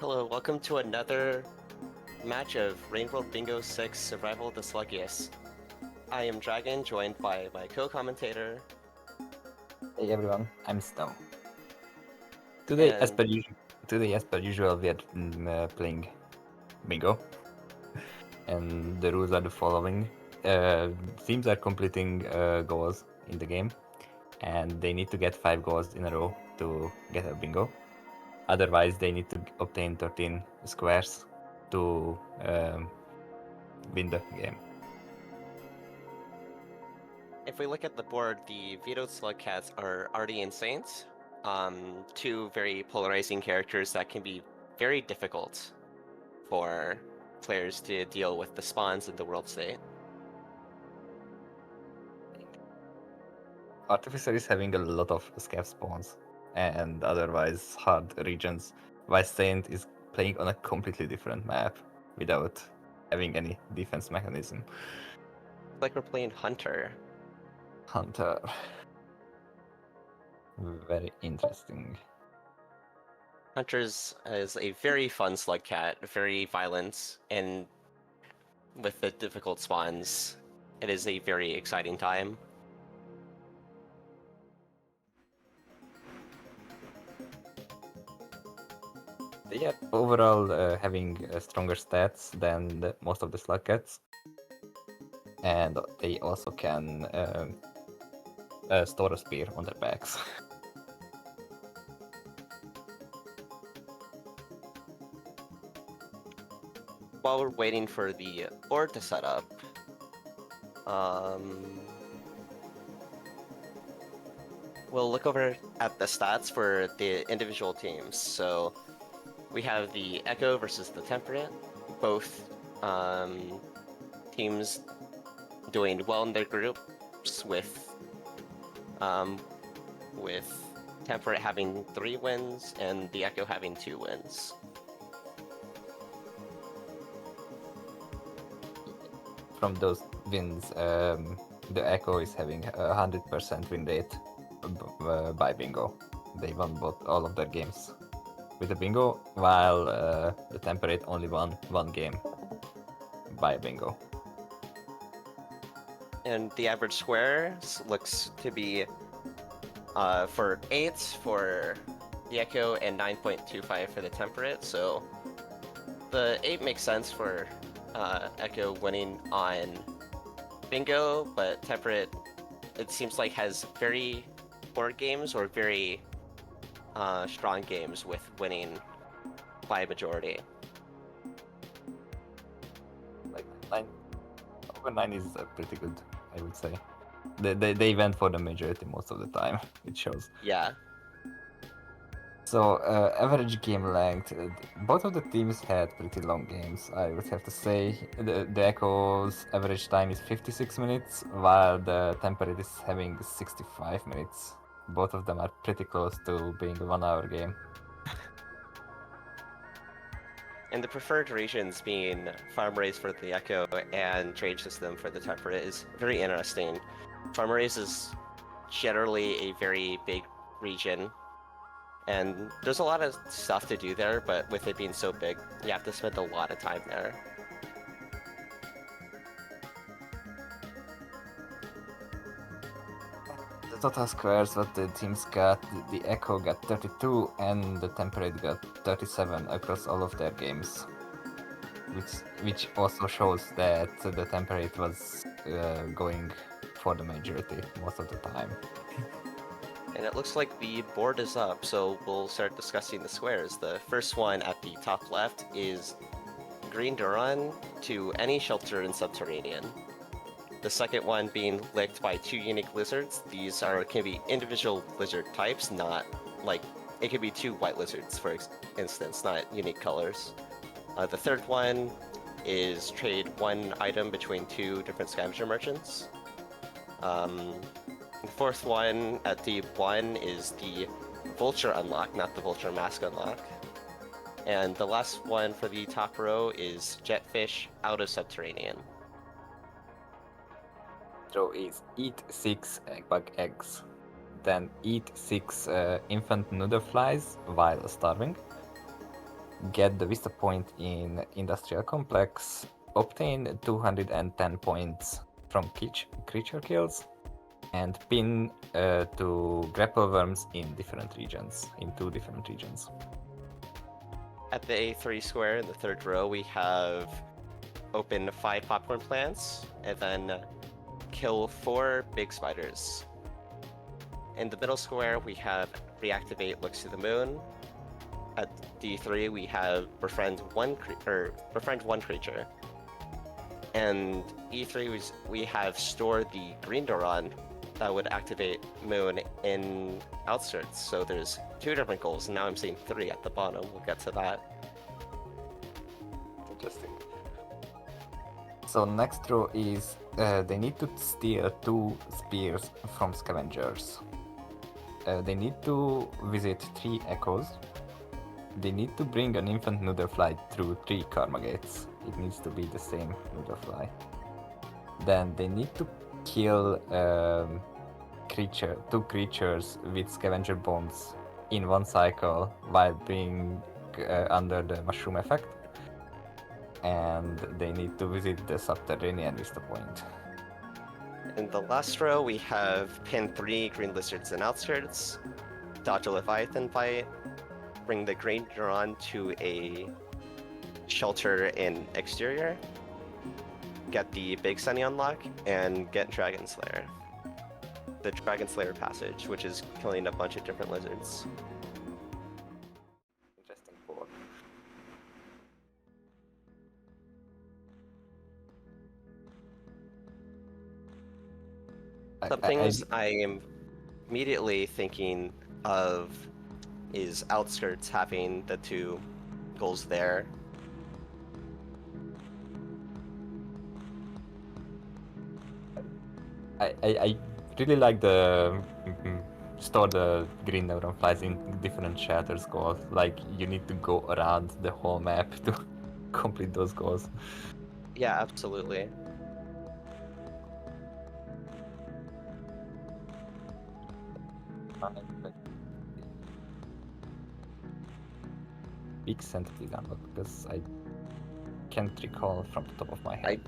Hello, welcome to another match of Rainbow Bingo 6 Survival of the Sluggiest. I am Dragon, joined by my co-commentator. Hey everyone, I'm Snow. Today, as And per usual, we are playing Bingo, and the rules are the following: teams are completing goals in the game, and they need to get 5 goals in a row to get a bingo. Otherwise, they need to obtain 13 squares to win the game. if we look at the board, the vetoed Slugcats are already insane. Two very polarizing characters that can be very difficult for players to deal with the spawns in the world state. Artificer is having a lot of scav spawns and otherwise hard regions, while Saint is playing on a completely different map without having any defense mechanism. It's like we're playing Hunter. Hunter. Very interesting. Hunters is a very fun Slugcat, very violent, and with the difficult spawns, it is a very exciting time. They are overall having stronger stats than most of the Slugcats, and they also can store a spear on their backs. While we're waiting for the board to set up, we'll look over at the stats for the individual teams. So we have the Echo versus the Temperate. Both teams doing well in their groups with Temperate having 3 wins and the Echo having 2 wins. From those wins, the Echo is having 100% win rate by Bingo. They won all of their games with the Bingo, while the Temperate only won one game by Bingo. And the average squares looks to be for 8 for the Echo and 9.25 for the Temperate, so the 8 makes sense for Echo winning on Bingo, but Temperate, it seems like, has very poor games or very strong games with winning by a majority. Like 9 is pretty good, I would say. They went for the majority most of the time, it shows. Yeah. So, average game length, both of the teams had pretty long games, I would have to say. The Echo's average time is 56 minutes, while the Temperate is having 65 minutes. Both of them are pretty close to being a 1-hour game. And the preferred regions being farm race for the Echo and trade system for the Temperate is very interesting. Farm race is generally a very big region, and there's a lot of stuff to do there, but with it being so big, you have to spend a lot of time there. The total squares what the teams got, the Echo got 32 and the Temperate got 37 across all of their games. Which also shows that the Temperate was going for the majority most of the time. And it looks like the board is up, so we'll start discussing the squares. The first one at the top left is Green Duran to any shelter in Subterranean. The second one being licked by 2 unique lizards. These can be individual lizard types, not like it could be 2 white lizards, for instance, not unique colors. The third one is trade 1 item between 2 different scavenger merchants. The fourth one at the 1 is the Vulture unlock, not the Vulture mask unlock. And the last one for the top row is Jetfish out of Subterranean. So is eat 6 bug eggs, then eat 6 infant noodle flies while starving, get the Vista Point in Industrial Complex, obtain 210 points from creature kills, and pin 2 grapple worms in different regions, in 2 different regions. At the A3 square in the third row, we have open 5 popcorn plants, and then kill 4 big spiders. In the middle square, we have reactivate looks to the moon. At D3, we have befriend one creature. And E3, we have store the green Doron that would activate moon in outskirts. So there's 2 different goals, and now I'm seeing 3 at the bottom. We'll get to that. Interesting. So next row is they need to steal 2 spears from scavengers. They need to visit 3 echoes. They need to bring an infant noodlefly through 3 karma gates. It needs to be the same noodlefly. Then they need to kill 2 creatures with scavenger bones in 1 cycle while being under the mushroom effect. And they need to visit the subterranean Vista Point. In the last row, we have pin 3 green lizards in outskirts, dodge a Leviathan bite, bring the green Neuron to a shelter in exterior, get the Big Sunny unlock, and get Dragon Slayer. The Dragon Slayer passage, which is killing a bunch of different lizards. Interesting board. Some things I am immediately thinking of is outskirts having the 2 goals there. I really like the store the green neuron flies in different shelters goals. Like you need to go around the whole map to complete those goals. Yeah, absolutely. Big centipede unlock because I can't recall from the top of my head.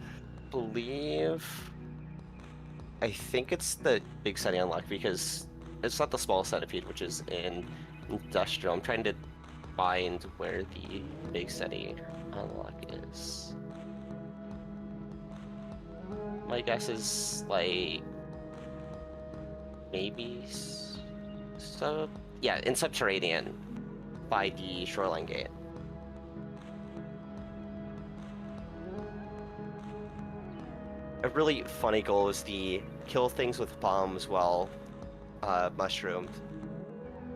I think it's the Big Sunny unlock because it's not the small centipede, which is in Industrial. I'm trying to find where the Big Sunny unlock is. My guess is like maybe in Subterranean by the Shoreline Gate. A really funny goal is the kill things with bombs while mushroomed.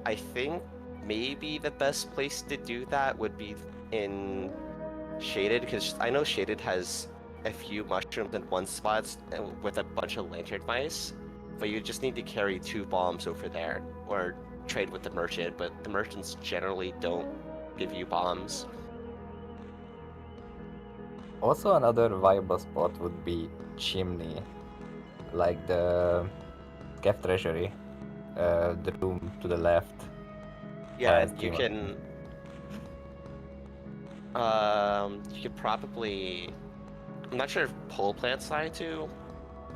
I think maybe the best place to do that would be in Shaded, because I know Shaded has a few mushrooms in one spot with a bunch of lantern mice, but you just need to carry 2 bombs over there or trade with the merchant, but the merchants generally don't give you bombs. Also, another viable spot would be Chimney, like the Scav Treasury, the room to the left. Yeah, has and 3 you can probably, I'm not sure if pole plants fly to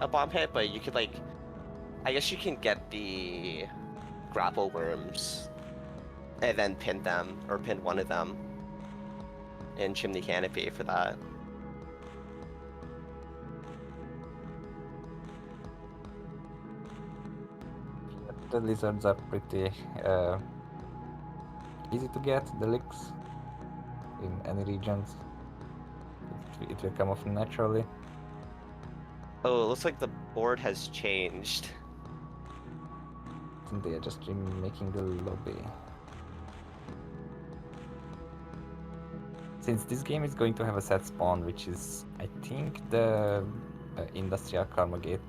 a bomb hit, but you could I guess you can get the grapple worms and then pin them, or pin one of them in Chimney Canopy for that. The lizards are pretty easy to get, the licks, in any regions. It will come off naturally. Oh, it looks like the board has changed. I think they are just remaking the lobby. Since this game is going to have a set spawn, which is, I think, the Industrial Karma Gate,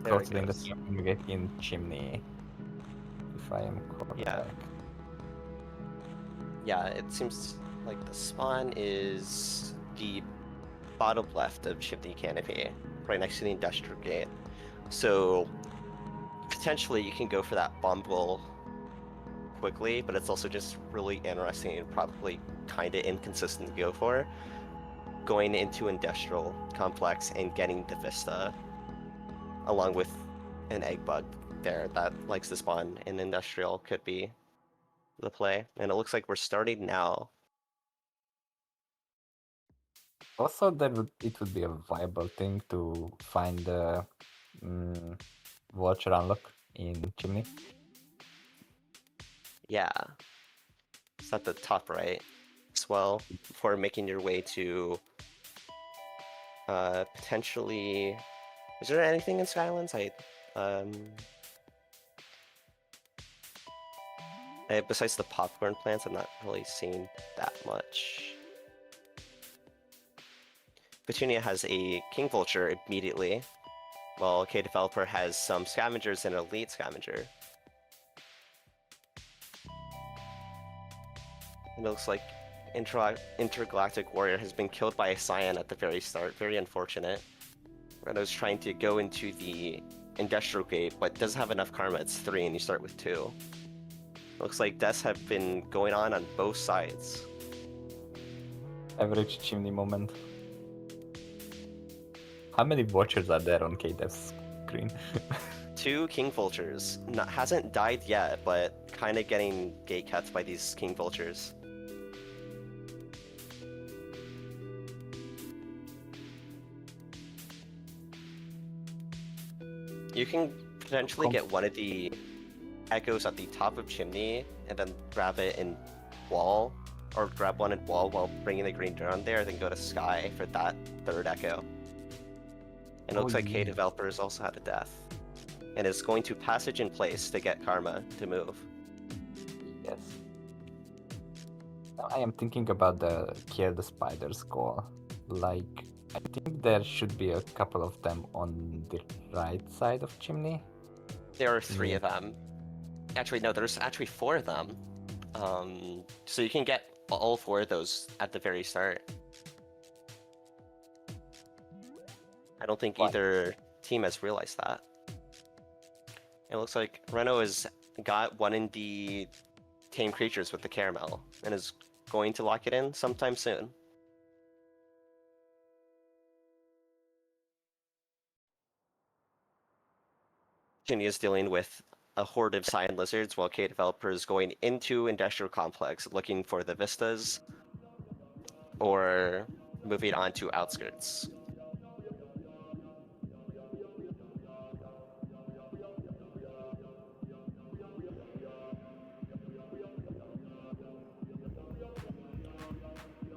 close to the Industrial Karma Gate in Chimney, if I am correct. Yeah, it seems like the spawn is the bottom left of Chimney Canopy, right next to the Industrial Gate. So potentially you can go for that bomb goal quickly, but it's also just really interesting and probably kind of inconsistent to go for. Going into Industrial Complex and getting the Vista, along with an egg bug there that likes to spawn in Industrial, could be the play. And it looks like we're starting now. Also, it would be a viable thing to find the Vulture unlock in Chimney. Yeah. It's at the top right as well, before making your way to potentially... Is there anything in Skylands? Besides the popcorn plants, I'm not really seeing that much. Petunia has a King Vulture immediately, while K Developer has some Scavengers and Elite Scavenger. It looks like Intergalactic Warrior has been killed by a Scion at the very start. Very unfortunate. Reno's trying to go into the Industrial Gate, but doesn't have enough Karma. It's 3 and you start with 2. Looks like deaths have been going on both sides. Average Chimney moment. How many Vultures are there on KDev's screen? 2 King Vultures. Hasn't died yet, but kind of getting gate cuts by these King Vultures. You can potentially get one of the Echoes at the top of Chimney and then grab it in Wall, or grab one in Wall while bringing the Green Drone there, then go to Sky for that 3rd Echo. And it looks like K Developers also had a death, and is going to Passage in Place to get Karma to move. Yes. Now I am thinking about the Kill the Spiders call. Like, I think there should be a couple of them on the right side of Chimney. There are 3 of them. Actually, no, there's actually 4 of them. So you can get all 4 of those at the very start. I don't think either team has realized that. It looks like Reno has got one in the Tame Creatures with the Caramel, and is going to lock it in sometime soon. Ginny is dealing with a horde of Cyan Lizards, while K Developer is going into Industrial Complex looking for the Vistas, or moving on to Outskirts.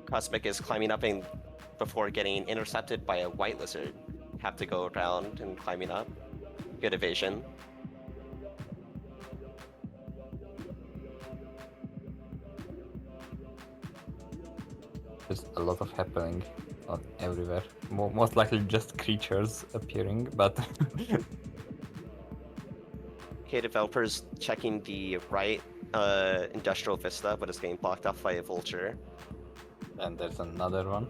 Cosmic is climbing up and before getting intercepted by a White Lizard. Have to go around and climbing up. Good evasion. There's a lot of happening on everywhere. Most likely just creatures appearing, but... K Developers checking the right Industrial Vista, but it's getting blocked off by a Vulture. And there's another one.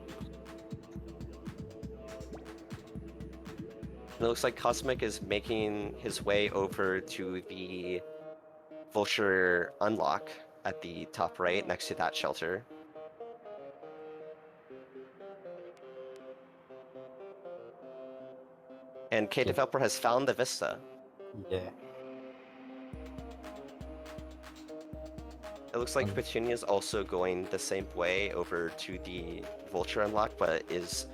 It looks like Cosmic is making his way over to the Vulture unlock at the top right, next to that shelter. And K Developer has found the Vista. Yeah. It looks like Petunia's also going the same way over to the Vulture unlock, but is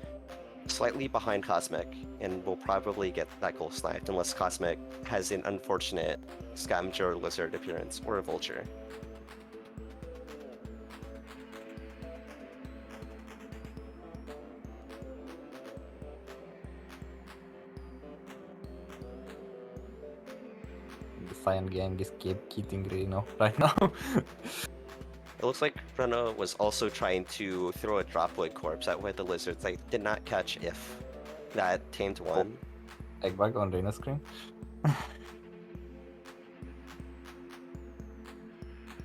slightly behind Cosmic, and will probably get that goal sniped unless Cosmic has an unfortunate Scavenger or Lizard appearance, or a Vulture. The Cyan gang is keeping Reno right now. It looks like Reno was also trying to throw a Dropwood corpse at one of the lizards. They did not catch if that tamed one. Egg bug on Reno's screen.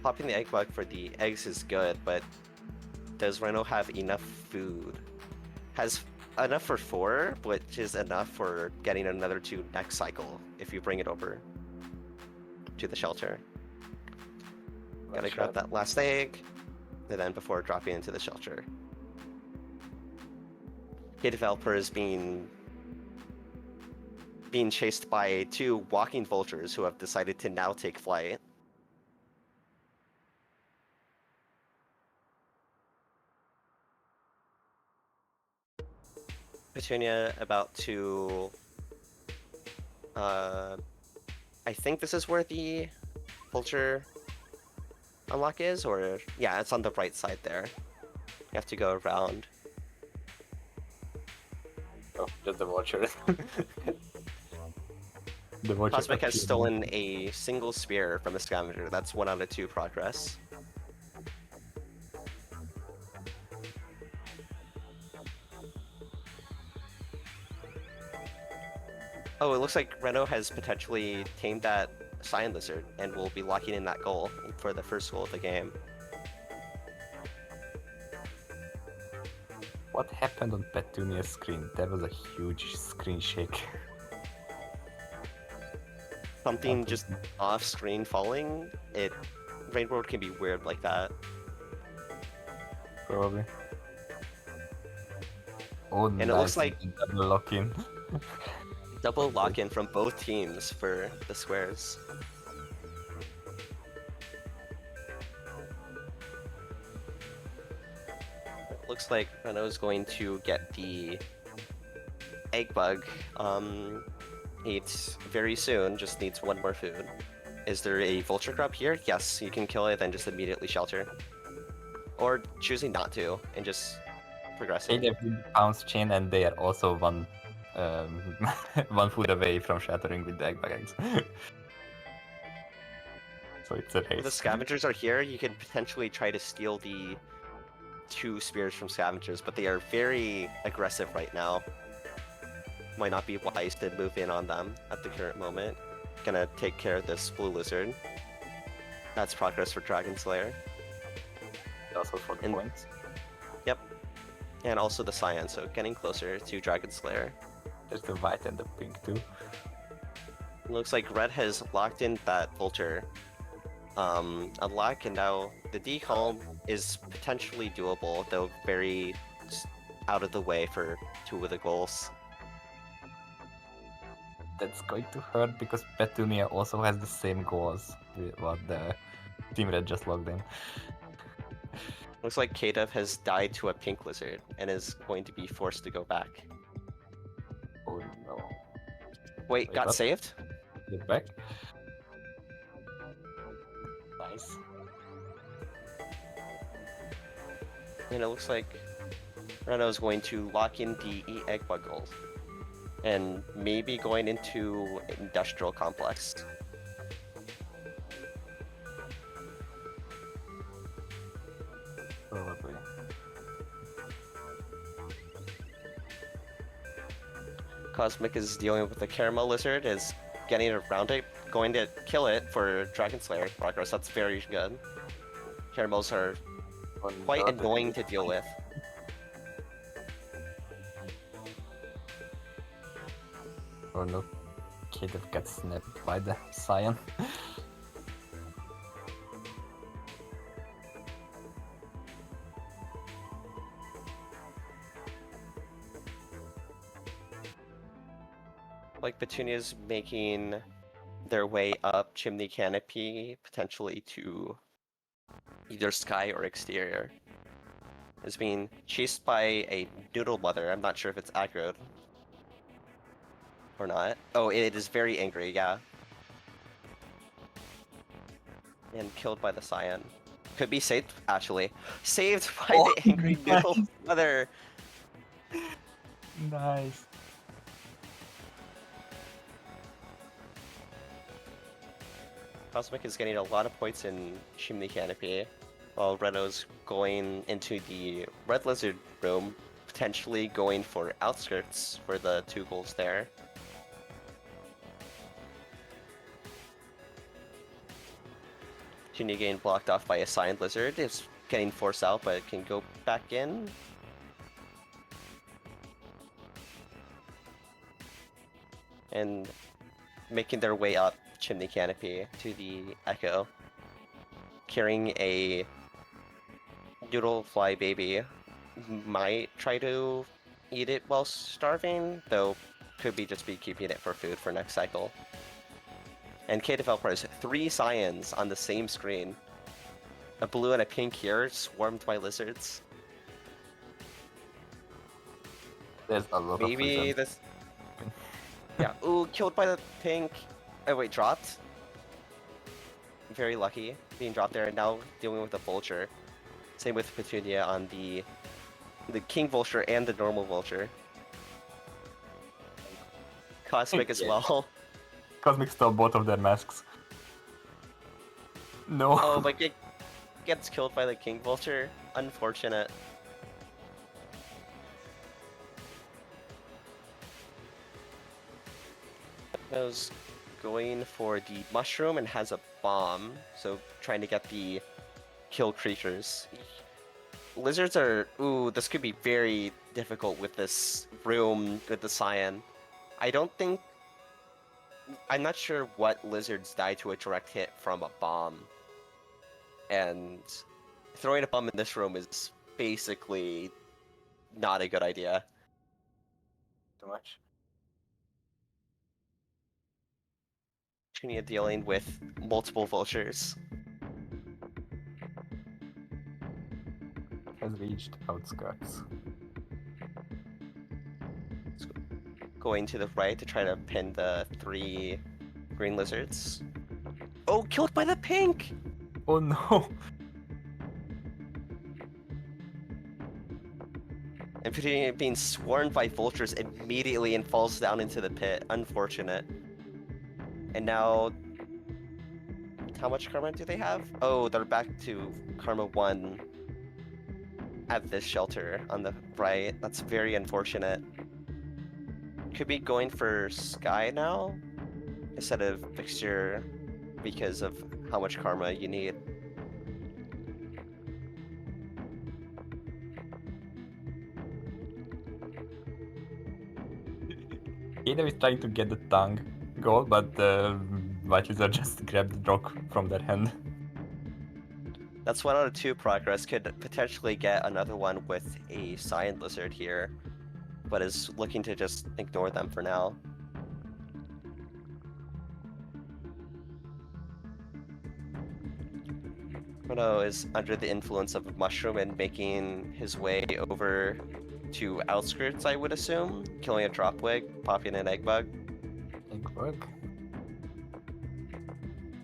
Popping the egg bug for the eggs is good, but does Reno have enough food? Has enough for 4, which is enough for getting another 2 next cycle if you bring it over to the shelter. Gotta grab that last egg, and then before dropping into the shelter. K developer is being chased by two walking vultures who have decided to now take flight. Petunia about to... I think this is where the vulture unlock is, or... Yeah, it's on the right side there. You have to go around. Oh, just the vulture. The vulture Cosmic has appeared. stolen a single spear from the scavenger. That's 1 out of 2 progress. Oh, it looks like Reno has potentially tamed that Cyan Lizard and will be locking in that goal for the first goal of the game. What happened on Petunia's screen? That was a huge screen shake. Something just off-screen falling. Rain World can be weird like that. Probably. Oh, And nice. it looks like double lock-in. double lock-in from both teams for the squares. It looks like Renault's going to get the egg bug. Eats very soon, just needs 1 more food. Is there a vulture grub here? Yes, you can kill it, then just immediately shelter. Or choosing not to, and just progressing. They have the bounce chain, and they are also one foot away from shattering with the egg bags. So it's a If the race. scavengers are here, you could potentially try to steal the 2 spears from scavengers, but they are very aggressive right now. Might not be wise to move in on them at the current moment. Gonna take care of this blue lizard. That's progress for Dragon Slayer. Also for the points. Yep. And also the Cyan, so getting closer to Dragon Slayer. There's the white and the pink too. Looks like Red has locked in that vulture unlock, and now the decalm is potentially doable, though very out of the way for 2 of the goals. That's going to hurt because Petunia also has the same goals with what the Team Red just logged in. Looks like Kadev has died to a pink lizard and is going to be forced to go back. Oh no. Wait, got what? saved? Get back. Nice. And it looks like Reno is going to lock in the egg bug goals. And maybe going into industrial complex. Probably. Cosmic is dealing with the caramel lizard, is getting around it, going to kill it for Dragon Slayer progress. That's very good. Caramels are quite annoying to deal with. Oh no. Kadev got snapped by the Cyan. Like Petunia's making their way up chimney canopy, potentially to either sky or exterior. Is being chased by a noodle mother. I'm not sure if it's aggroed or not. Oh, it is very angry, yeah. And killed by the Cyan. Could be saved, actually. Saved by the angry noodle mother! Nice. Cosmic is getting a lot of points in Chimney Canopy, while Reno's going into the Red Lizard room, potentially going for Outskirts for the 2 goals there. Junior getting blocked off by a Cyan Lizard, is getting forced out, but can go back in. And making their way up Chimney Canopy to the Echo. carrying a noodle fly baby might try to eat it while starving, though could be just be keeping it for food for next cycle. And K Developer has 3 Cyans on the same screen. A blue and a pink here, swarmed by lizards. There's a lot of Maybe lizards. this... Yeah, ooh, killed by the pink. Oh wait, dropped? Very lucky, being dropped there, and now dealing with the vulture. Same with Petunia on the king vulture and the normal vulture. Cosmic as Yeah. well. Cosmic stole both of their masks. No. Oh, but gets killed by the king vulture. Unfortunate. Knows going for the mushroom and has a bomb, so trying to get the kill creatures. Lizards are... Ooh, this could be very difficult with this room with the cyan. I don't think... I'm not sure what lizards die to a direct hit from a bomb. And throwing a bomb in this room is basically not a good idea. Too much. Petunia dealing with multiple vultures. Has reached outskirts. Going to the right to try to pin the 3 green lizards. Oh, killed by the pink! Oh no! And Petunia being swarmed by vultures immediately and falls down into the pit. Unfortunate. And now... How much karma do they have? Oh, they're back to karma 1 at this shelter on the right. That's very unfortunate. Could be going for Sky now instead of Fixture because of how much karma you need. Either is trying to get the tongue goal, but the white lizard just grabbed the rock from their hand. That's 1 out of 2 progress. Could potentially get another one with a Cyan Lizard here, but is looking to just ignore them for now. Bruno is under the influence of a mushroom and making his way over to outskirts, I would assume. Killing a dropwig, popping an egg bug. Egg bug.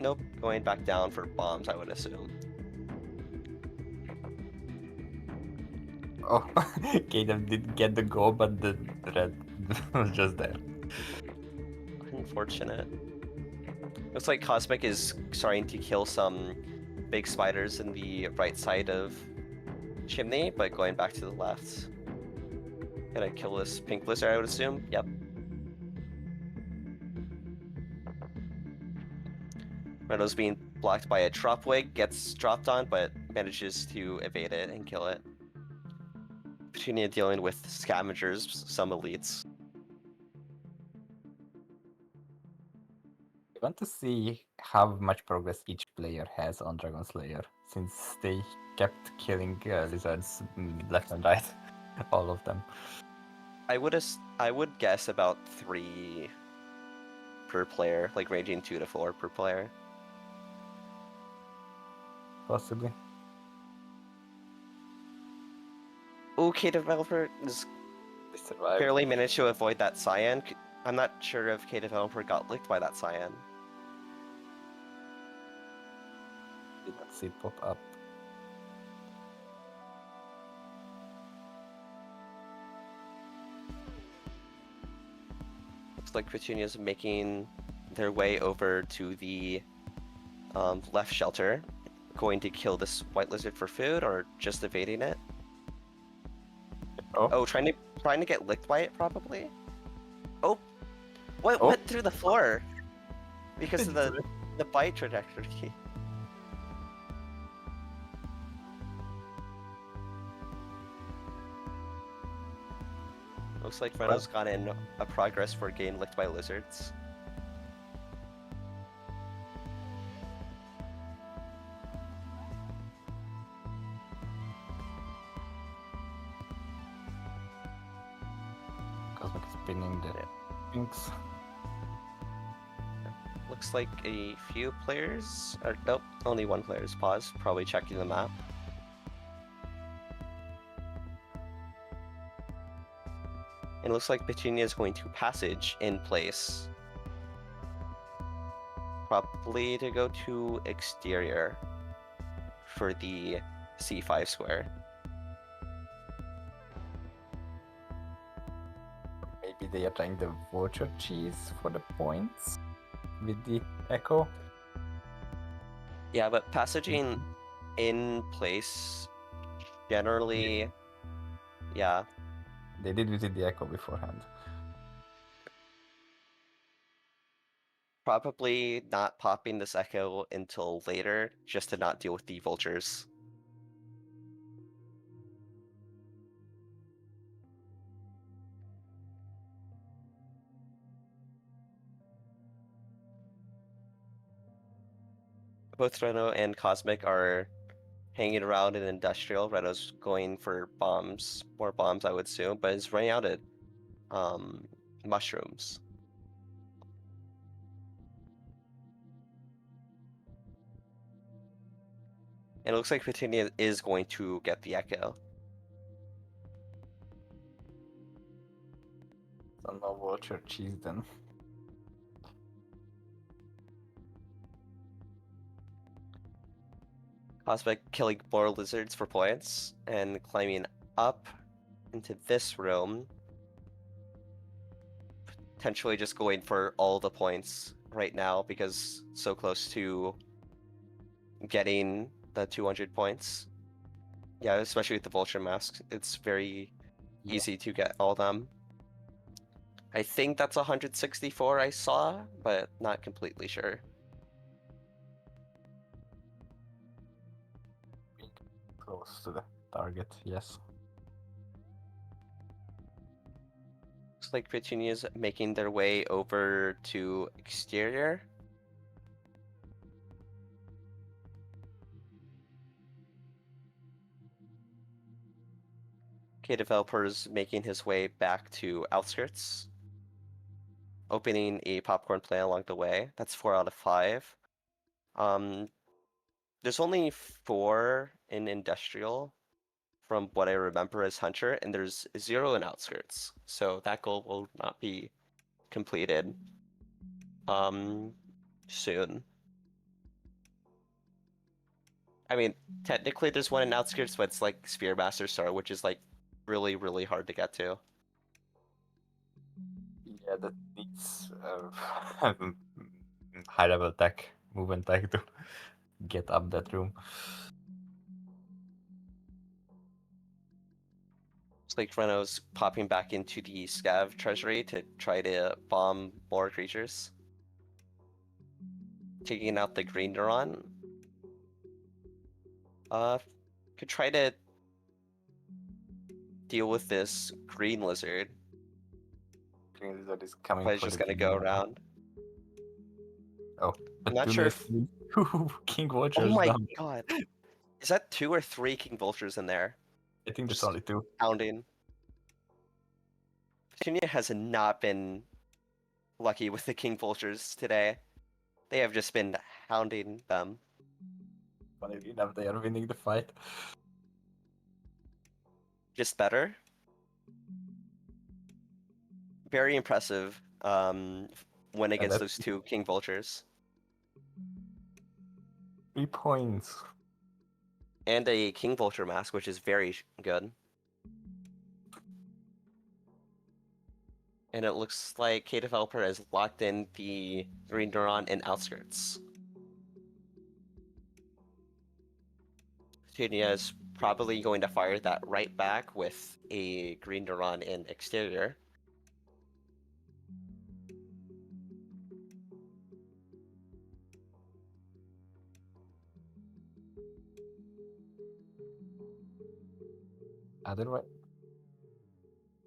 Nope, going back down for bombs, I would assume. Oh, Kaden did get the goal, but the red was just there. Unfortunate. Looks like Cosmic is starting to kill some big spiders in the right side of Chimney, but going back to the left. Gonna kill this pink lizard, I would assume. Yep. Renault's being blocked by a dropwig, gets dropped on, but manages to evade it and kill it. Petunia dealing with scavengers, some elites. I want to see how much progress each player has on Dragon Slayer, since they kept killing lizards left and right, all of them. I would guess about 3 per player, like ranging 2 to 4 per player. Possibly. Okay, developer is They survived. barely managed to avoid that cyan. I'm not sure if K Developer got licked by that cyan. Did not see it pop up. Looks like Petunia's making their way over to the left shelter. Going to kill this white lizard for food, or just evading it? Oh, trying to get licked by it, probably? Oh! What Oh. went through the floor? Because of the bite trajectory. Looks like Renault's got in a progress for getting licked by lizards. Spinning the pinks. Looks like a few players are. Nope, only one player is paused, probably checking the map. It looks like Petunia is going to passage in place. Probably to go to exterior for the C5 square. Maybe they are trying the vulture cheese for the points with the echo. Yeah, but passaging in place generally, yeah. They did visit the echo beforehand. Probably not popping this echo until later, just to not deal with the vultures. Both Reno and Cosmic are hanging around in industrial. Reno's going for bombs, more bombs, I would assume, but is running out of mushrooms. And it looks like Petunia is going to get the echo. So no vulture cheese then. Cosmic killing more lizards for points and climbing up into this room. Potentially just going for all the points right now because so close to getting the 200 points. Yeah, especially with the vulture masks, it's very easy to get all them. I think that's 164 I saw, but not completely sure. Close to the target, yes. Looks like Petunia's making their way over to exterior. Okay, developer's making his way back to outskirts. Opening a popcorn play along the way. That's 4 out of 5. There's only 4 in industrial from what I remember as Hunter, and there's 0 in outskirts. So that goal will not be completed soon. I mean, technically there's one in outskirts, but it's like Spearmaster Star, which is like really, really hard to get to. Yeah, that needs high level tech, movement tech to get up that room. It's like Reno's popping back into the Scav treasury to try to bomb more creatures. Taking out the green neuron. Could try to deal with this green lizard, Green lizard is coming but it's for just the gonna king. go around. Oh, I'm not sure Petunia's if... king Oh vultures my down. god. Is that 2 or 3 king vultures in there? I think that's Just only 2. pounding. Petunia has not been lucky with the king vultures today. They have just been hounding them. Funnily enough, they are winning the fight. Just better. Very impressive win against those 2 king vultures. 3 points. And a king vulture mask, which is very good. And it looks like K-Developer has locked in the green neuron in outskirts. Petunia is probably going to fire that right back with a green neuron in exterior.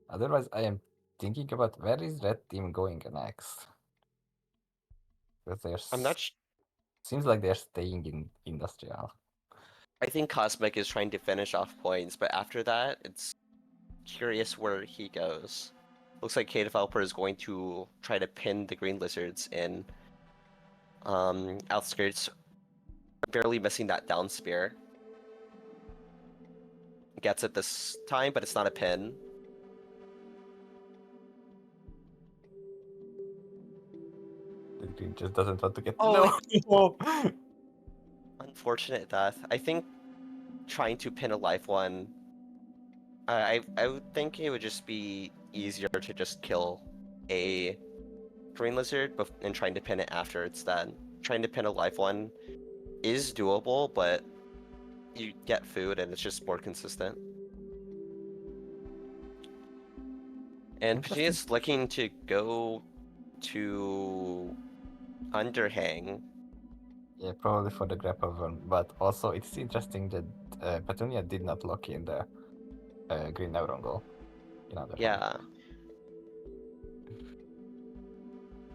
Otherwise, I am thinking about where is red team going next. Because I'm not. Seems like they're staying in industrial. I think Cosmic is trying to finish off points, but after that, it's curious where he goes. Looks like K Developer is going to try to pin the green lizards in outskirts, barely missing that down spear. Gets it this time, but it's not a pin. The green just doesn't want to get. Oh, No! Unfortunate death. I think trying to pin a life one, I would think it would just be easier to just kill a green lizard and trying to pin it after it's dead. Trying to pin a life one is doable, but you get food and it's just more consistent. And Interesting. Petunia's looking to go to Underhang. Yeah, probably for the grapple one, but also it's interesting that Petunia did not lock in the green neuron goal in Underhand. Yeah.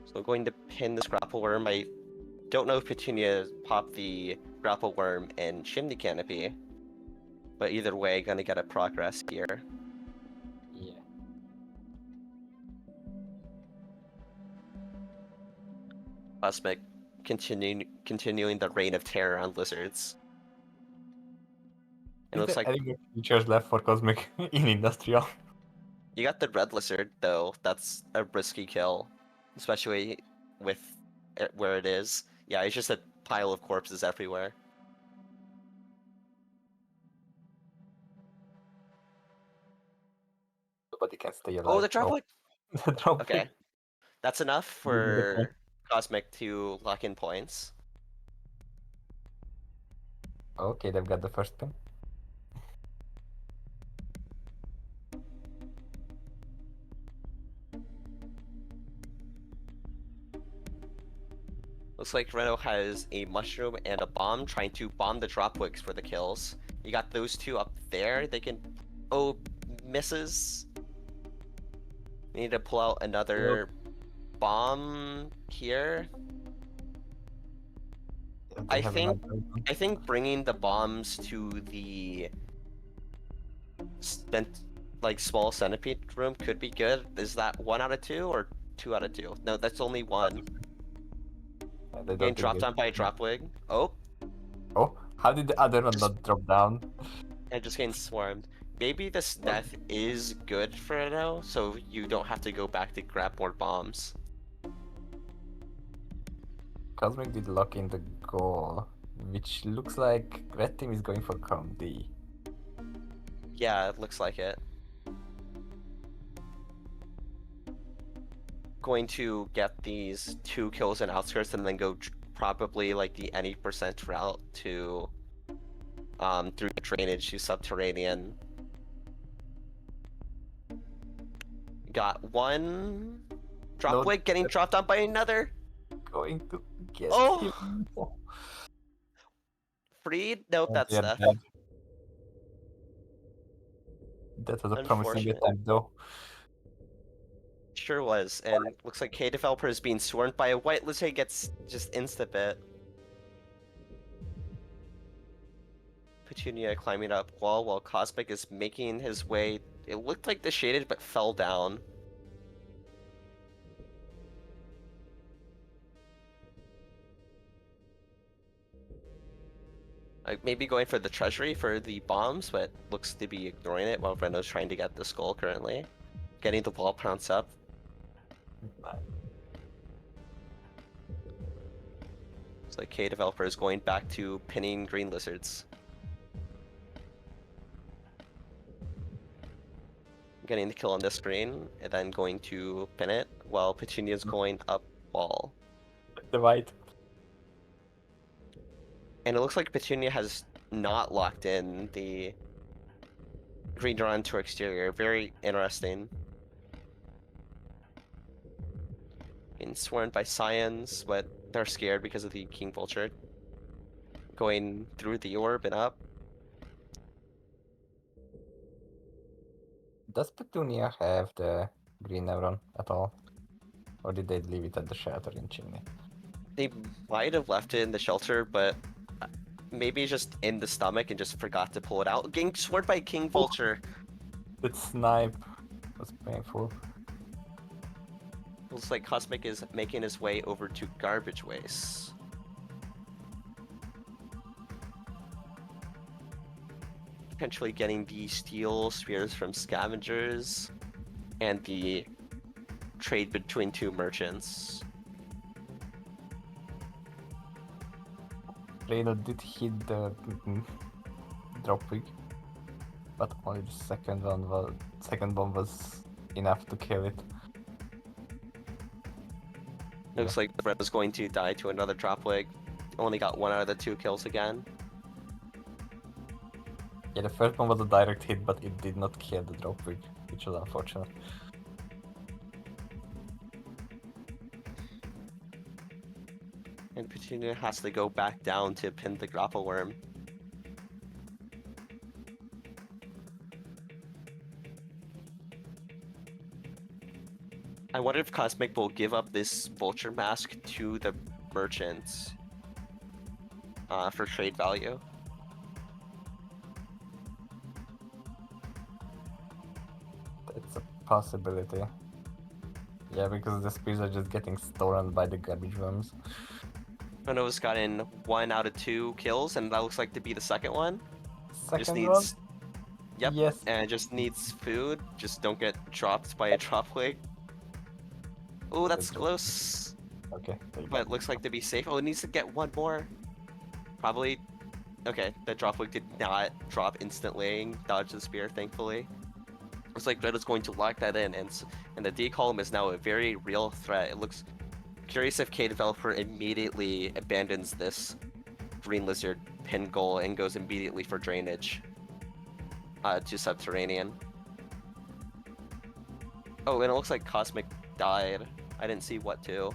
So I'm going to pin this grapple worm. I don't know if Petunia popped the grapple worm and chimney canopy, but either way, gonna get a progress here. Yeah. Cosmic continuing the reign of terror on lizards. And it Is looks there like any more features left for Cosmic in Industrial? you got the red lizard, though. That's a risky kill, especially with where it is. Yeah, it's just a pile of corpses everywhere. Nobody can stay alive. Oh, the droplet! The drop Okay, that's enough Using the point. for Cosmic to lock in points. Okay, they've got the first pin. Looks like Reno has a mushroom and a bomb, trying to bomb the dropwigs for the kills. You got those two up there. They can... Oh, misses. We need to pull out another bomb here. Yeah, they I have think another one. I think bringing the bombs to the spent like small centipede room could be good. Is that 1 out of 2 or 2 out of 2? No, that's only 1. They Getting don't think dropped it. on by a dropwig. Oh, Oh, how did the other one not drop down? and just getting swarmed. Maybe this death is good for it now, so you don't have to go back to grab more bombs. Cosmic did lock in the goal, which looks like red team is going for Crown D. Yeah, it looks like it. Going to get these 2 kills in outskirts and then go probably like the any percent route to through drainage to subterranean. Got 1 dropwig getting dropped on by another. Going to get Oh! him. Freed? Nope, that's They're death. dead. That was a promising Unfortunate. attempt though. Sure was, and looks like K Developer is being swarmed by a white lizard, gets just insta-bit. Petunia climbing up wall while Cosmic is making his way. It looked like the shaded but fell down. Maybe going for the treasury for the bombs, but looks to be ignoring it while Reno's trying to get the skull currently. Getting the wall pounce up. It's like K Developer is going back to pinning green lizards. Getting the kill on this screen, and then going to pin it, while Petunia's going up wall. The white. And it looks like Petunia has not locked in the green drawn to exterior. Very interesting. Being swarmed by Scions, but they're scared because of the King Vulture. Going through the orb and up. Does Petunia have the green neuron at all? Or did they leave it at the shelter in Chimney? They might have left it in the shelter, but maybe just in the stomach and just forgot to pull it out. Getting swarmed by King Vulture. That snipe was painful. Looks like Cosmic is making his way over to garbage waste. Potentially getting the steel spears from scavengers and the trade between two merchants. Reyna did hit the dropkick, but only the second bomb was enough to kill it. Looks like the red is going to die to another dropwig. Only got 1 out of the 2 kills again. Yeah, the first one was a direct hit, but it did not kill the dropkick, which was unfortunate. And Petunia has to go back down to pin the grapple worm. I wonder if Cosmic will give up this vulture mask to the merchants for trade value. It's a possibility. Yeah, because the spears are just getting stolen by the garbage worms. Chrono's gotten 1 out of 2 kills, and that looks like to be the second one. Just Second needs... one? Yep, Yes. and just needs food. Just don't get dropped by a dropwig. Oh, that's close. Okay. But looks like to be safe. Oh, it needs to get 1 more. Probably... Okay, the dropwig did not drop instantly. Dodge the spear, thankfully. Looks like Red is going to lock that in, and the D column is now a very real threat. It looks curious if K Developer immediately abandons this Green Lizard pin goal and goes immediately for drainage to Subterranean. Oh, and it looks like Cosmic died. I didn't see what to.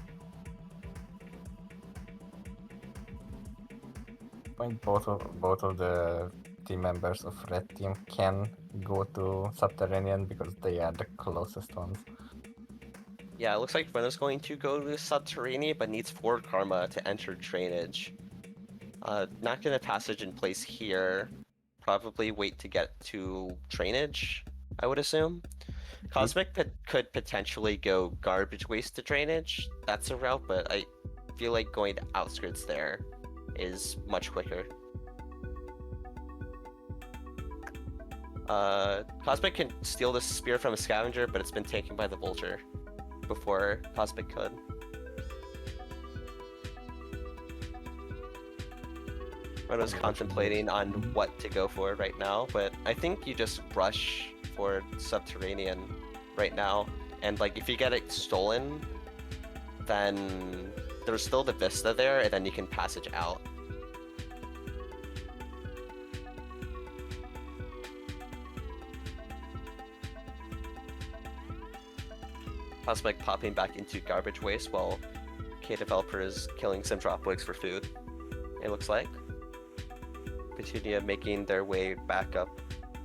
I think both of the team members of Red Team can go to Subterranean because they are the closest ones. Yeah, it looks like Rena's going to go to Subterranean, but needs 4 Karma to enter drainage. Not gonna passage in place here. Probably wait to get to drainage, I would assume. Cosmic could potentially go garbage waste to drainage. That's a route, but I feel like going to outskirts there is much quicker. Cosmic can steal the spear from a scavenger, but it's been taken by the vulture before Cosmic could. Rono's contemplating on what to go for right now, but I think you just rush for Subterranean right now, and like if you get it stolen, then there's still the Vista there, and then you can passage out. Cosmic popping back into garbage waste while K Developer is killing some dropwigs for food, it looks like. Petunia making their way back up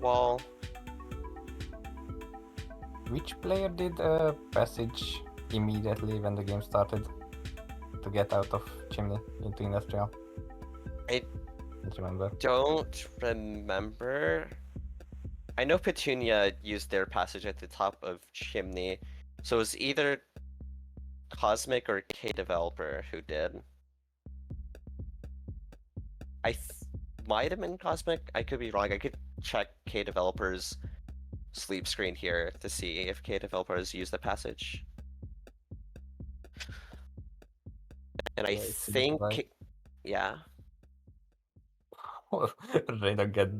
wall. Which player did a passage immediately when the game started to get out of Chimney into Industrial? I don't remember. Don't remember. I know Petunia used their passage at the top of Chimney, so it was either Cosmic or K Developer who did. I might have been Cosmic. I could be wrong. I could check K Developer's sleep screen here to see if K Developer has used the passage. And I think, yeah. Reyna get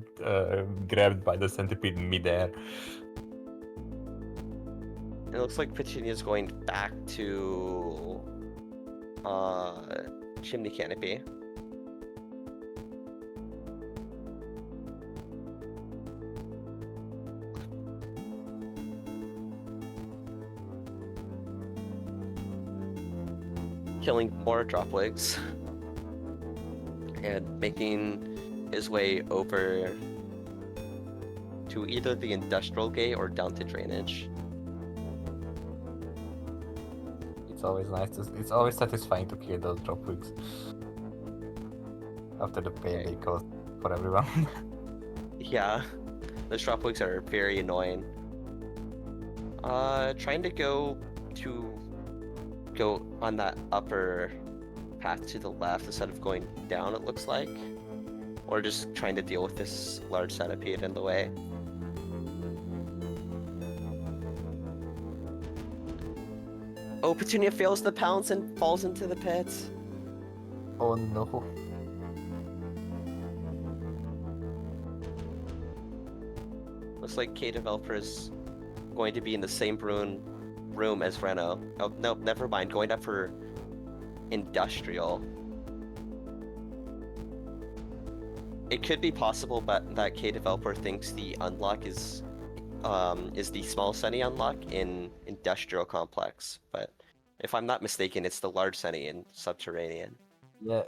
grabbed by the centipede midair. It looks like Petunia's going back to Chimney Canopy. Killing more dropwigs and making his way over to either the industrial gate or down to drainage. It's always nice it's always satisfying to kill those dropwigs after the pain they cause for everyone. Yeah, those dropwigs are very annoying. Trying to go to go on that upper path to the left instead of going down, it looks like. Or just trying to deal with this large centipede in the way. Oh, Petunia fails the pounce and falls into the pit. Oh no. Looks like K Developer is going to be in the same room as Reno. Oh, no, never mind. Going up for Industrial. It could be possible, but that K Developer thinks the unlock is the small Sunny unlock in Industrial Complex. But if I'm not mistaken, it's the large Sunny in Subterranean. Yeah,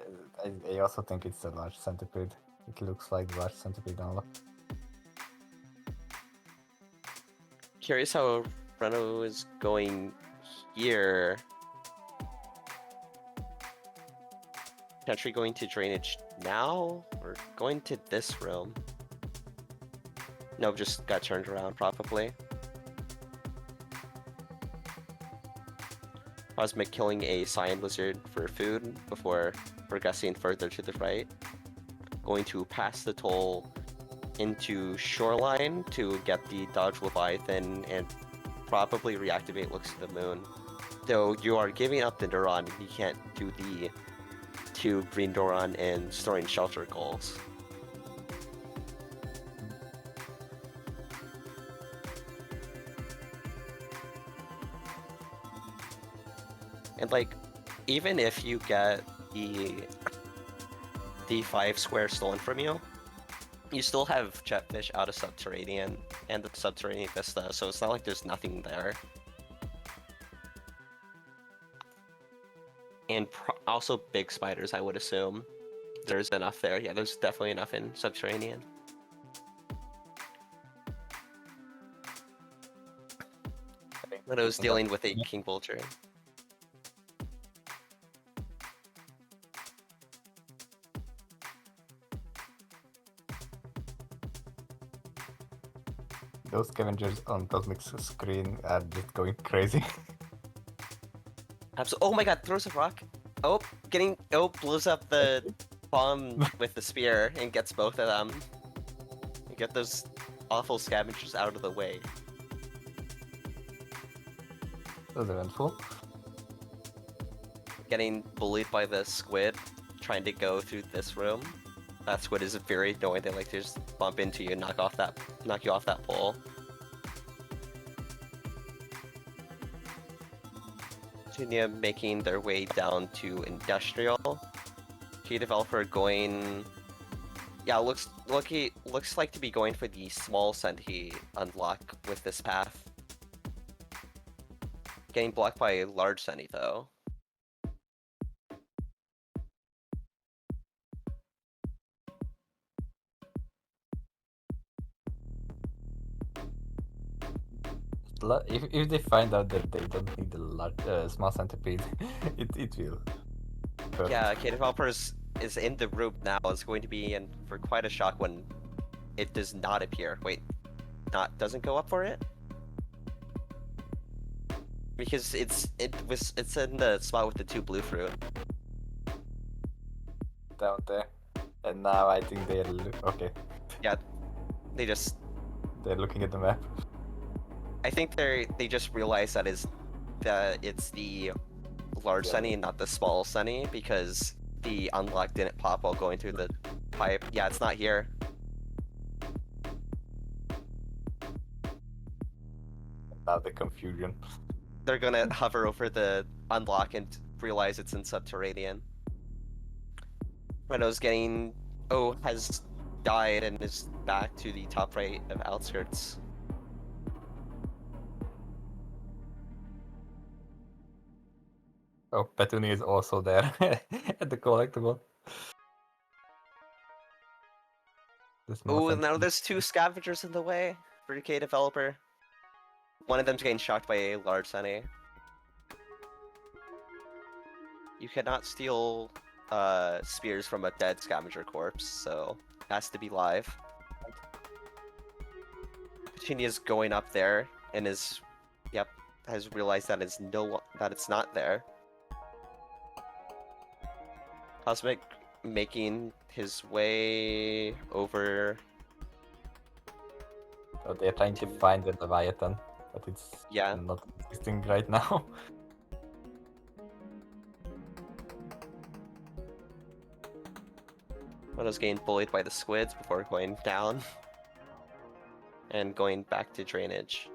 I also think it's a large centipede. It looks like large centipede unlock. Curious how Reno is going here. Potentially going to drainage now, or going to this room? No, just got turned around probably. Cosmic killing a Cyan Lizard for food before progressing further to the right. Going to pass the toll into Shoreline to get the Dodge Leviathan and probably reactivate Looks to the Moon. Though you are giving up the Neuron, you can't do the 2 Green Doron and Storing Shelter goals. And like, even if you get the 5 square stolen from you, you still have Jetfish out of Subterranean and the Subterranean Vista, so it's not like there's nothing there. And also big spiders, I would assume. There's enough there. Yeah, there's definitely enough in Subterranean. When I was dealing with a King Vulture. Those scavengers on Cosmic's screen are just going crazy. Oh my god, throws a rock. Oh, blows up the bomb with the spear and gets both of them. You get those awful scavengers out of the way. That was eventful. Getting bullied by the squid, trying to go through this room. That squid is very annoying. They like to just bump into you and knock you off that pole. Petunia making their way down to Industrial. Key Developer going... Yeah, looks like to be going for the small Senti unlock with this path. Getting blocked by a large Senti though. If they find out that they don't need the large, small centipede, it will. But Yeah, K Developer is in the room now. It's going to be in for quite a shock when it does not appear. Wait, doesn't go up for it? Because it's in the spot with the 2 blue fruit. down there, and now I think they're okay. Yeah, They're looking at the map. I think they just realized that it's the large Sunny and not the small Sunny because the unlock didn't pop while going through the pipe. Yeah, it's not here. Now the confusion. They're gonna hover over the unlock and realize it's in Subterranean. Reno's has died and is back to the top right of Outskirts. Oh, Petunia is also there at the collectible. Oh, now there's 2 scavengers in the way for K Developer. One of them's getting shocked by a large Sunny. You cannot steal spears from a dead scavenger corpse, so it has to be live. Petunia's going up there and has realized that it's not there. Cosmic making his way over. So they're trying to find the Leviathan, but it's Yeah. not existing right now. Reno's getting bullied by the squids before going down and going back to drainage.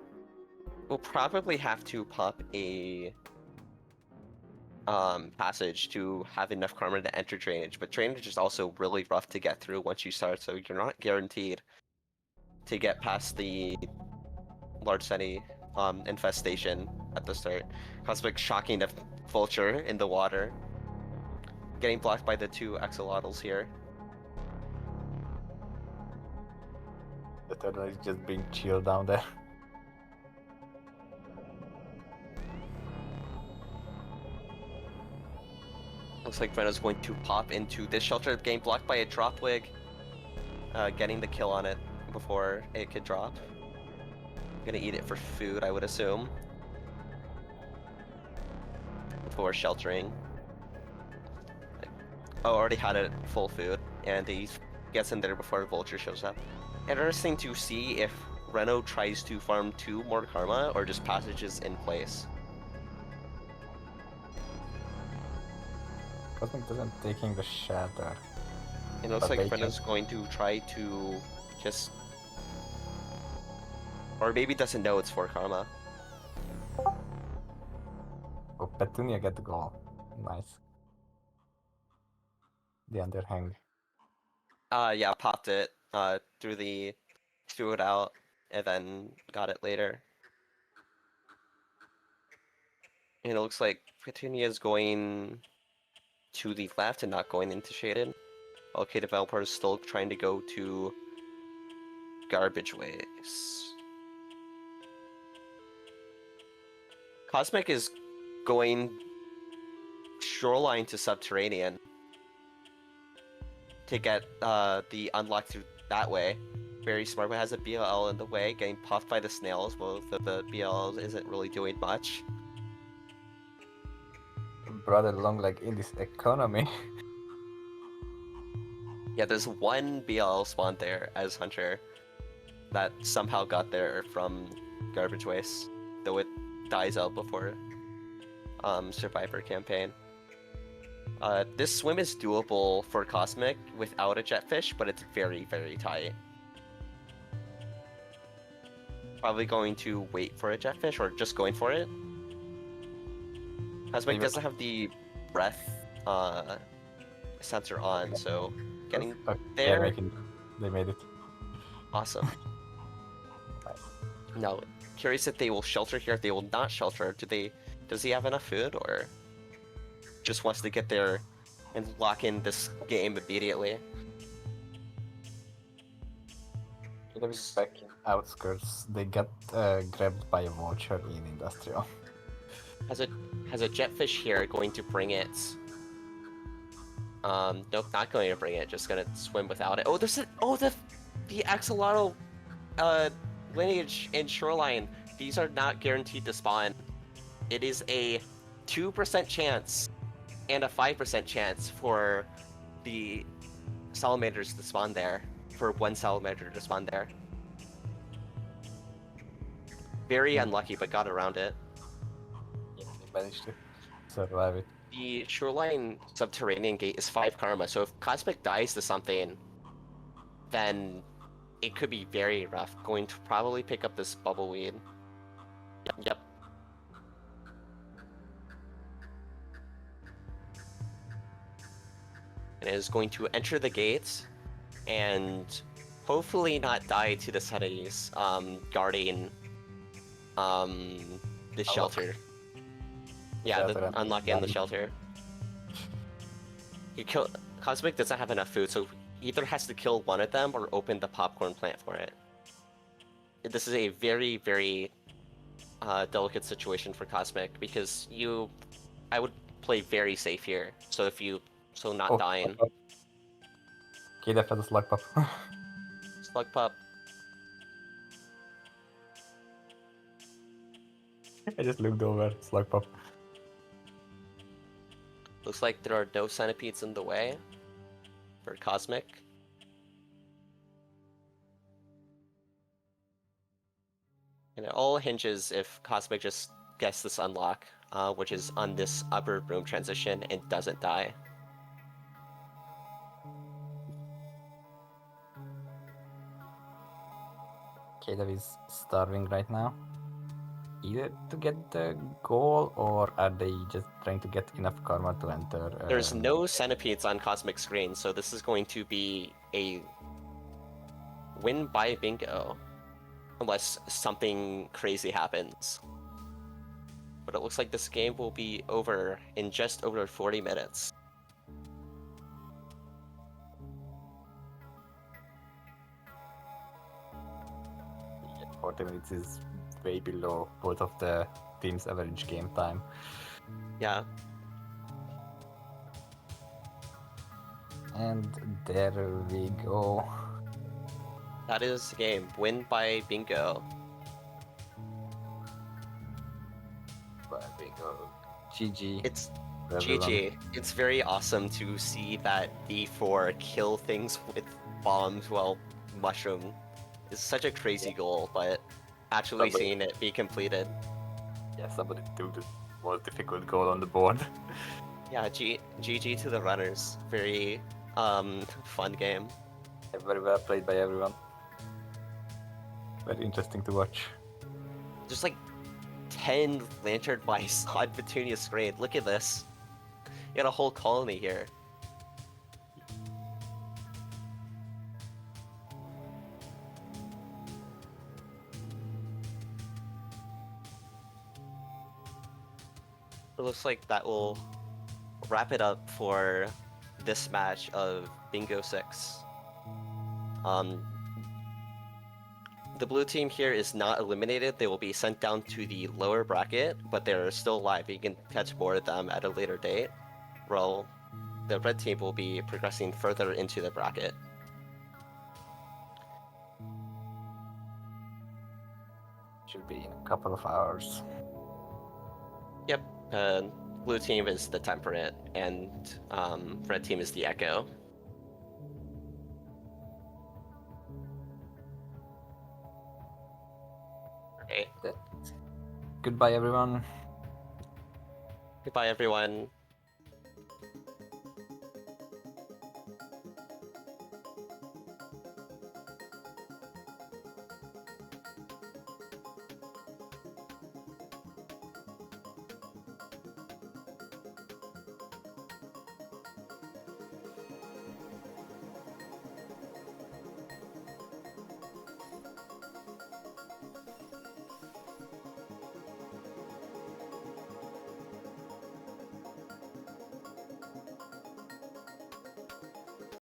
We'll probably have to pop a passage to have enough karma to enter drainage, but drainage is also really rough to get through once you start, so you're not guaranteed to get past the large city infestation at the start. Cosmic shocking the vulture in the water. Getting blocked by the two axolotls here. The third one is just being chilled down there. Looks like Venom's going to pop into this shelter, getting blocked by a drop wig. Getting the kill on it before it could drop. Gonna eat it for food, I would assume. Before sheltering. Oh, already had it full food, and he gets in there before Vulture shows up. Interesting to see if Reno tries to farm 2 more karma or just passages in place. Cosmic doesn't taking the shatter. It looks But like they Reno's going to try to just... Or maybe doesn't know it's 4 karma. Oh, Petunia get the goal. Nice. The underhang. Yeah, popped it, threw it out, and then got it later. And it looks like Petunia is going to the left and not going into shaded. Okay, developer is still trying to go to garbage ways. Cosmic is going shoreline to subterranean to get the unlock through that way. Very smart, but has a BLL in the way, getting puffed by the snails. Both of the BLLs isn't really doing much. Brought it along like in this economy. Yeah, there's one BLL spawned there as Hunter that somehow got there from garbage waste, though it dies out before Survivor campaign. This swim is doable for Cosmic without a jetfish, but it's very, very tight. Probably going to wait for a jetfish or just going for it. Cosmic doesn't have the breath sensor on, so getting there. They made it. Awesome. Now, curious if they will shelter here. If they will not shelter, does he have enough food or just wants to get there and lock in this game immediately? Back in outskirts, they got grabbed by a vulture in industrial. Has a jetfish here going to bring it? Nope, not going to bring it. Just gonna swim without it. Oh, the axolotl lineage in shoreline. These are not guaranteed to spawn. It is a 2% chance and a 5% chance for the salamanders to spawn there. For one salamander to spawn there. Very unlucky, but got around it. Yeah, they managed to survive it. The shoreline subterranean gate is 5 karma, so if Cosmic dies to something, then it could be very rough. Going to probably pick up this bubbleweed. Yep. And it is going to enter the gates and hopefully not die to the Suddies guarding the shelter. Yeah, unlocking the shelter. Cosmic doesn't have enough food, so either has to kill one of them or open the popcorn plant for it. This is a very, very delicate situation for Cosmic because I would play very safe here. So not dying. Okay, that has a slug pup. Slug pup. I just looked over, slug pup. Looks like there are no centipedes in the way for Cosmic. And it all hinges if Cosmic just gets this unlock, which is on this upper room transition and doesn't die. Caleb is starving right now. Either to get the goal, or are they just trying to get enough karma to enter? There's no centipedes on Cosmic Screen, so this is going to be a win by bingo. Unless something crazy happens. But it looks like this game will be over in just over 40 minutes. Yeah, 40 minutes is way below both of the teams' average game time. Yeah. And there we go. That is the game. Win by bingo. But we go. GG. It's for everyone. GG. It's very awesome to see that D4 kill things with bombs while mushroom. It's such a crazy goal, but actually seeing it be completed. Yeah, somebody took the most difficult goal on the board. Yeah, GG to the runners. Very fun game. Very well played by everyone. Very interesting to watch. There's like 10 lantern mice on Petunia's screen. Look at this. You got a whole colony here. It looks like that will wrap it up for this match of Bingo 6. The blue team here is not eliminated. They will be sent down to the lower bracket, but they're still alive. You can catch more of them at a later date. While the red team will be progressing further into the bracket. Should be in a couple of hours. Yep. Blue team is the Temperate, and red team is the Echo. Okay. Goodbye, everyone. Goodbye, everyone.